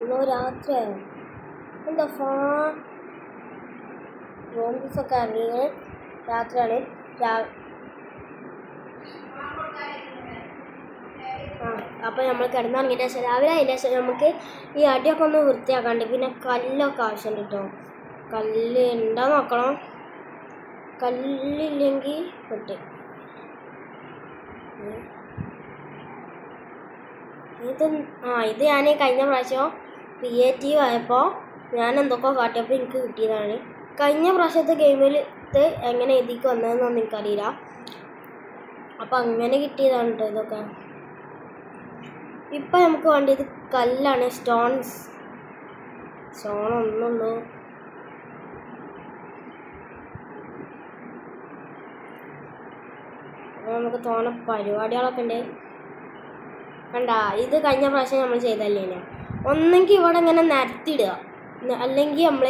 ഇന്നോ രാത്രിയായോ എന്താ നോമ്പീസൊക്കെ ഇറങ്ങിയത് രാത്രിയാണ്. അപ്പോൾ നമ്മൾ കിടന്നിറങ്ങിയിട്ട് ശേഷം രാവിലെ അതിൻ്റെ ശേഷം നമുക്ക് ഈ അടിയൊക്കെ ഒന്ന് വൃത്തിയാക്കാണ്ട് പിന്നെ കല്ലൊക്കെ ആവശ്യമുണ്ട് കേട്ടോ. കല്ല് ഉണ്ടോ നോക്കണം. കല്ലില്ലെങ്കിൽ പെട്ട് ഇത് ഞാൻ കഴിഞ്ഞ പ്രാവശ്യം ക്രിയേറ്റീവ് ആയപ്പോൾ ഞാൻ എന്തൊക്കെ കാട്ടിയപ്പോൾ എനിക്ക് കിട്ടിയതാണ്. കഴിഞ്ഞ പ്രാവശ്യത്തെ ഗെയിമിൽ എങ്ങനെ ഇതിക്ക് വന്നതെന്നൊന്നും എനിക്കറിയില്ല. അപ്പം അങ്ങനെ കിട്ടിയതാണ് കേട്ടോ ഇതൊക്കെ. ഇപ്പം നമുക്ക് വേണ്ടിയത് കല്ലാണ്. സ്റ്റോൺ ഒന്നുള്ളൂ. നമുക്ക് തോന്നുന്ന പരിപാടികളൊക്കെ ഉണ്ട്. കണ്ട ഇത് കഴിഞ്ഞ പ്രാവശ്യം നമ്മൾ ചെയ്തല്ലേ. ഒന്നെങ്കിൽ ഇവിടെ ഇങ്ങനെ നിരത്തിയിടുക, അല്ലെങ്കിൽ നമ്മൾ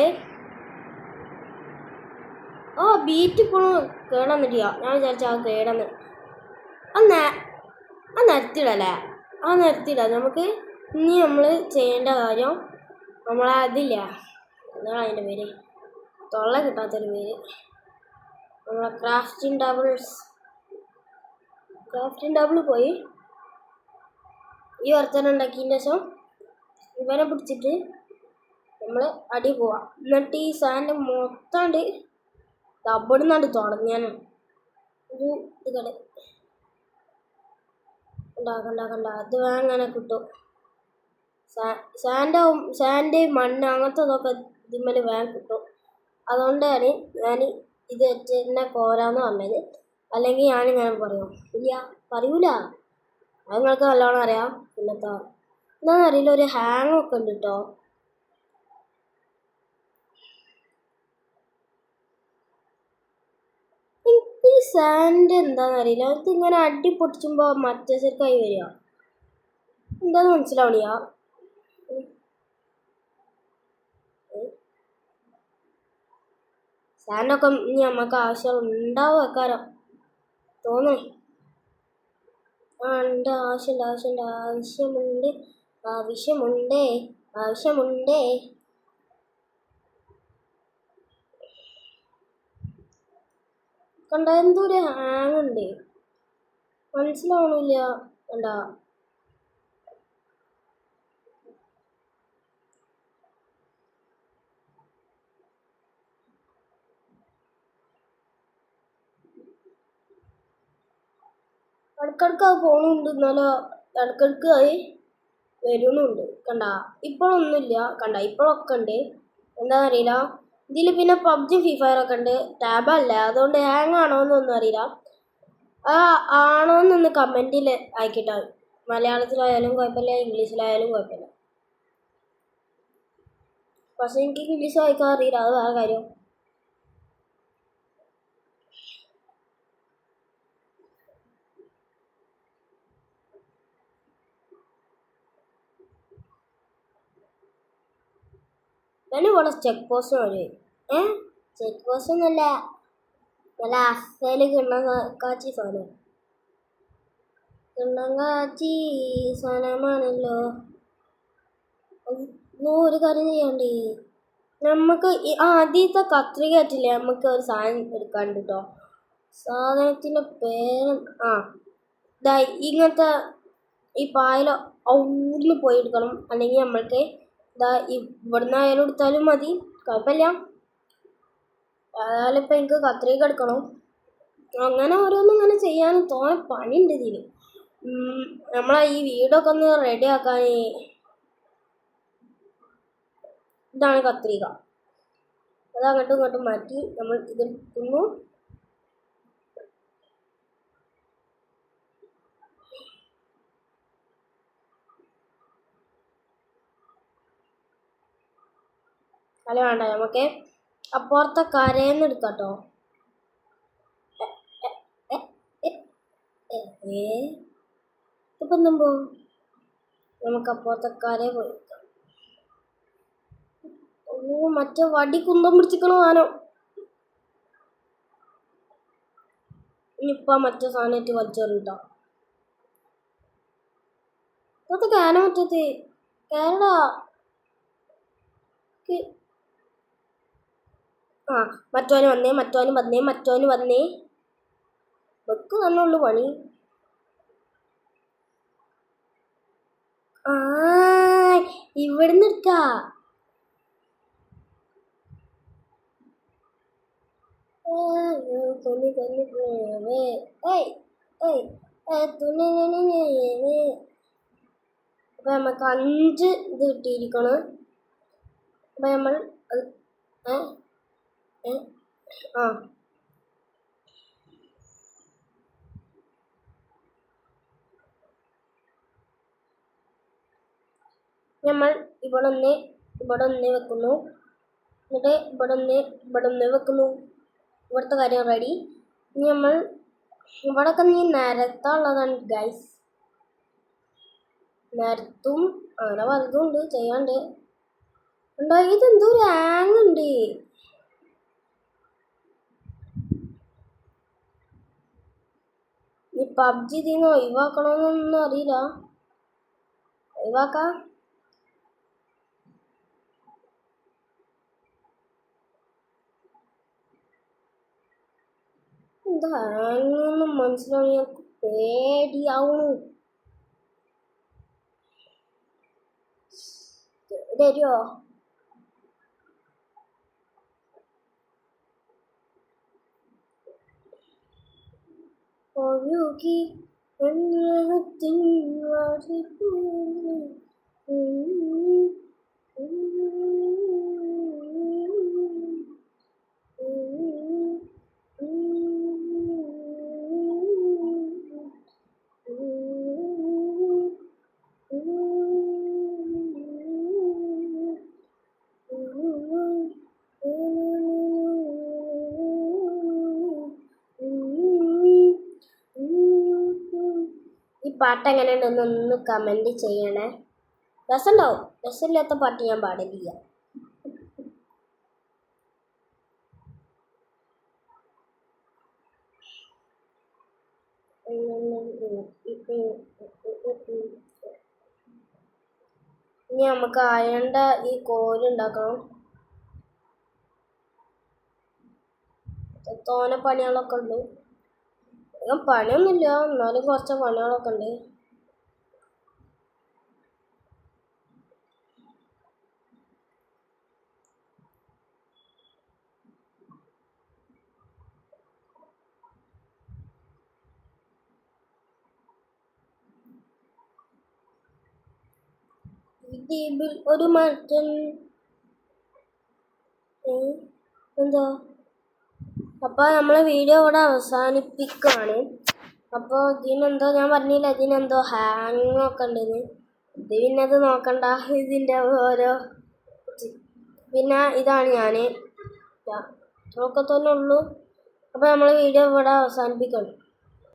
ബീറ്റ് ഇപ്പോഴും കേടന്നിട്ടില്ല. ഞാൻ വിചാരിച്ച കേടന്ന് നിരത്തിയിടല്ലേ. നിരത്തിയിടാം. നമുക്ക് ഇനി നമ്മൾ ചെയ്യേണ്ട കാര്യം നമ്മളതില്ല, എന്താണ് അതിൻ്റെ പേര്, തൊള്ള കിട്ടാത്തൊരു പേര്, നമ്മളെ ക്രാഫ്റ്റിംഗ് ടേബിൾ പോയി ഈ വർത്തനം ഉണ്ടാക്കിയതിന് ശേഷം ഇവനെ പിടിച്ചിട്ട് നമ്മൾ അടി പോവാം. എന്നിട്ട് ഈ സാധനം മൊത്തം തബടുന്നാണ്ട് തുടങ്ങിയാണ് ഒരു ഇത് കണ്ട അത് അങ്ങനെ കിട്ടും. സാൻഡ് മണ്ണ് അങ്ങനത്തെ ഇതൊക്കെ ഇതിന്മേൽ വേഗം കിട്ടും. അതുകൊണ്ടാണ് ഞാൻ ഇത് തന്നെ കോരാന്ന് പറഞ്ഞത്. അല്ലെങ്കിൽ ഞാനിങ്ങനെ പറയും ഇല്ല, പറയൂല. അത് നിങ്ങൾക്ക് നല്ലോണം അറിയാം. പിന്നത്തെ എന്താണെന്ന് അറിയില്ല, ഒരു ഹാങ് ഒക്കെ ഉണ്ട് കേട്ടോ. ഈ സാൻഡ് എന്താണെന്നറിയില്ല, ഇതിങ്ങനെ അടി പൊട്ടിച്ചുമ്പോൾ മറ്റേ ശരിക്കായി വരിക. എന്താന്ന് മനസ്സിലാവണില്ല. സാൻഡൊക്കെ ഇനി നമുക്ക് ആവശ്യം ഉണ്ടാവും വെക്കാരോ തോന്നേ. ഉണ്ട്, ആവശ്യമുണ്ട്. കണ്ട എന്തോ ഒരു ഹാങ് ഉണ്ട്, മനസ്സിലാവണില്ല. കണ്ട ഇടക്കിടക്ക് അത് പോകുന്നുണ്ട്, എന്നാലോ ഇടക്കിടക്ക് അത് വരുന്നുണ്ട്. കണ്ട ഇപ്പോഴൊന്നുമില്ല. കണ്ട ഇപ്പോഴൊക്കെ ഉണ്ട്. എന്താണെന്നറിയില്ല. ഇതിൽ പിന്നെ പബ്ജി ഫ്രീ ഫയർ ഒക്കെ ഉണ്ട്. ടാബല്ല, അതുകൊണ്ട് ഹാങ് ആണോന്നൊന്നും അറിയില്ല. ആണോന്നൊന്ന് കമൻറ്റിൽ അയക്കിട്ടോ. മലയാളത്തിലായാലും കുഴപ്പമില്ല, ഇംഗ്ലീഷിലായാലും കുഴപ്പമില്ല. പക്ഷെ എനിക്ക് ഇംഗ്ലീഷ് വായിക്കാൻ അറിയില്ല, അത് വേറെ കാര്യം. ഇവിടെ ചെക്ക് പോസ്റ്റ് വഴി ചെക്ക് പോസ്റ്റ് ഒന്നുമല്ല, നല്ല അസല് കിണ്ണങ്കാച്ചി സാധനമാണല്ലോ. ഒരു കാര്യം ചെയ്യാണ്ട് നമുക്ക് ആദ്യത്തെ കത്രിക ആയിട്ടില്ലേ, നമുക്ക് ഒരു സാധനം എടുക്കാണ്ട് കേട്ടോ. സാധനത്തിൻ്റെ പേര് ഇങ്ങനത്തെ ഈ പായല ഔന്ന് പോയി എടുക്കണം. അല്ലെങ്കിൽ നമ്മൾക്ക് ഇവിടുന്ന് ആയാലും എടുത്താലും മതി, കുഴപ്പമില്ല. അതായാലും ഇപ്പം എനിക്ക് കത്രിക എടുക്കണം. അങ്ങനെ ഓരോന്നും ഇങ്ങനെ ചെയ്യാൻ തോന്നെ പണിയുണ്ട് ഇതിൽ. നമ്മളെ ഈ വീടൊക്കെ ഒന്ന് റെഡി ആക്കാൻ ഇതാണ് കത്രിക. അത് അങ്ങോട്ടും ഇങ്ങോട്ടും മാറ്റി നമ്മൾ ഇതെടുക്കുന്നു. അല്ല വേണ്ട, നമുക്ക് അപ്പുറത്തെ കരയെന്ന് എടുക്കാട്ടോ. ഇപ്പം എന്തുമ്പോ നമുക്ക് അപ്പുറത്തെ കരയെ പോയി. മറ്റേ വടി കുന്തം പിടിച്ചിക്കണ സാധനം. ഇനിയിപ്പം മറ്റേ സാധനമായിട്ട് വലിച്ചെറിയിട്ടോ. ഇതൊക്കെ കാന മറ്റേ കേരള ആ മറ്റോന് വന്നേ വെക്ക് തന്നുള്ളൂ പണി. ആ ഇവിടുന്ന് എടുക്കാ. തുണി അപ്പൊ നമുക്ക് 5 ഇത് കിട്ടിയിരിക്കണം. അപ്പൊ നമ്മൾ ആ നമ്മൾ ഇവിടെ ഒന്ന് വെക്കുന്നു. എന്നിട്ട് ഇവിടെ ഒന്ന് വെക്കുന്നു. ഇവിടുത്തെ കാര്യം റെഡി. ഇനി നമ്മൾ ഇവിടൊക്കെ നിരത്താനുള്ളതാണ് ഗൈസ്. നിരത്തും അങ്ങനെ പലതും ഉണ്ട് ചെയ്യാണ്ട്. ഉണ്ടോ ഇതെന്തോ ഒരു ഹാങ് ഉണ്ട്. ഈ പബ്ജി ഇതിന്ന് ഒഴിവാക്കണമെന്നൊന്നും അറിയില്ല. ഒഴിവാക്കാം. എന്താ ഹാങ്ങൊന്നും മനസ്സിലായി. ഞങ്ങൾക്ക് പേടിയാവുന്നു. വരുമോ? ഒഴുകി വെള്ളത്തിൻ ഈ പാട്ട് എങ്ങനെയുണ്ടെന്നൊന്ന് കമൻറ്റ് ചെയ്യണേ. രസമുണ്ടാവും. രസമില്ലാത്ത പാട്ട് ഞാൻ പാടില്ല. ഇനി നമുക്ക് അയണ്ട ഈ കോലുണ്ടാക്കണം. തോനെ പണികളൊക്കെ ഉണ്ട്. പണിയൊന്നുമില്ല, എന്നാലും കുറച്ച് പണികളൊക്കെ ഉണ്ട്. ദ്വീപിൽ ഒരു മാറ്റം. എന്താ? അപ്പോൾ നമ്മൾ വീഡിയോ ഇവിടെ അവസാനിപ്പിക്കുകയാണ്. അപ്പോൾ ഇതിനെന്തോ ഞാൻ പറഞ്ഞില്ല, ഇതിനെന്തോ ഹാങ്ങൊക്കെ ഉണ്ടെന്ന്. ഇത് പിന്നെ അത് നോക്കണ്ട. ഇതിൻ്റെ ഓരോ പിന്നെ ഇതാണ് ഞാൻ ഇത്രയൊക്കെ തന്നെ ഉള്ളൂ. അപ്പോൾ നമ്മൾ വീഡിയോ ഇവിടെ അവസാനിപ്പിക്കണം.